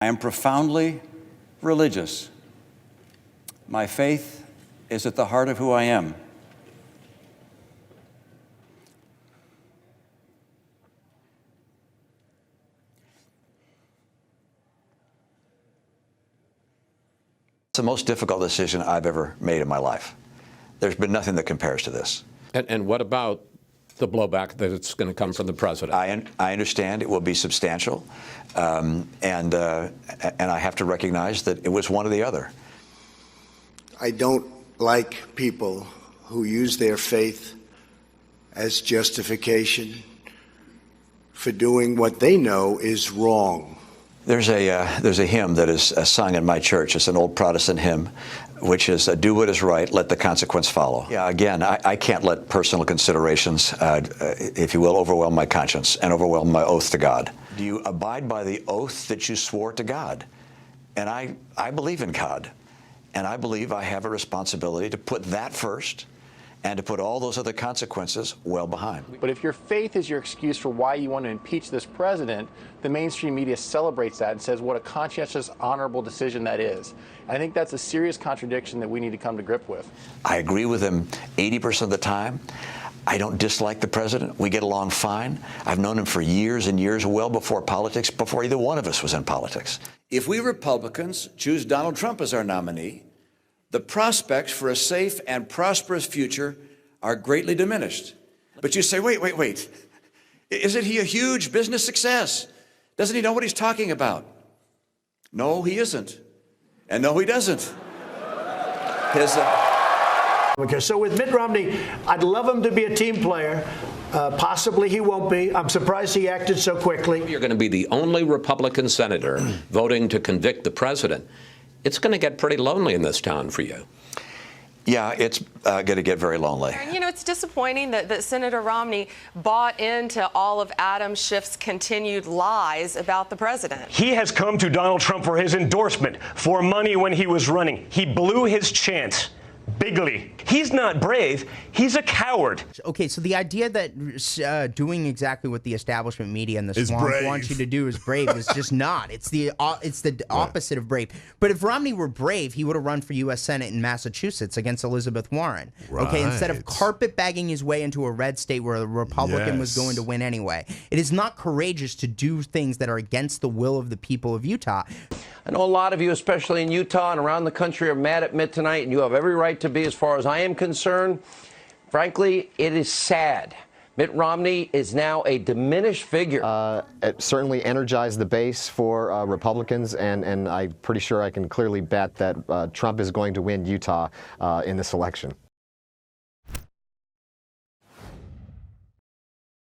I am profoundly religious. My faith is at the heart of who I am. It's the most difficult decision I've ever made in my life. There's been nothing that compares to this. And what about the blowback that it's going to come from the president? I understand it will be substantial, and I have to recognize that it was one or the other. I don't like people who use their faith as justification for doing what they know is wrong. There's a hymn that is sung in my church. It's an old Protestant hymn, which is "Do what is right, let the consequence follow." Yeah, again, I can't let personal considerations, if you will, overwhelm my conscience and overwhelm my oath to God. Do you abide by the oath that you swore to God? And I believe in God, and I believe I have a responsibility to put that first and to put all those other consequences well behind. But if your faith is your excuse for why you want to impeach this president, the mainstream media celebrates that and says what a conscientious, honorable decision that is. And I think that's a serious contradiction that we need to come to grip with. I agree with him 80% of the time. I don't dislike the president. We get along fine. I've known him for years and years, well before politics, before either one of us was in politics. If we Republicans choose Donald Trump as our nominee, the prospects for a safe and prosperous future are greatly diminished. But you say, wait. Isn't he a huge business success? Doesn't he know what he's talking about? No, he isn't. And no, he doesn't. So with Mitt Romney, I'd love him to be a team player. Possibly he won't be. I'm surprised he acted so quickly. You're going to be the only Republican senator voting to convict the president. It's going to get pretty lonely in this town for you. Yeah, it's going to get very lonely. And, you know, it's disappointing that Senator Romney bought into all of Adam Schiff's continued lies about the president. He has come to Donald Trump for his endorsement, for money when he was running. He blew his chance. Bigly. He's not brave. He's a coward. Okay, so the idea that doing exactly what the establishment media and the swamp want you to do is brave is just not. It's the opposite of brave. But if Romney were brave, he would have run for U.S. Senate in Massachusetts against Elizabeth Warren. Right. Okay, instead of carpetbagging his way into a red state where a Republican was going to win anyway. It is not courageous to do things that are against the will of the people of Utah. I know a lot of you, especially in Utah and around the country, are mad at Mitt tonight, and you have every right to be as far as I am concerned. Frankly, it is sad. Mitt Romney is now a diminished figure. It certainly energized the base for Republicans, and I'm pretty sure I can clearly bet that Trump is going to win Utah in this election.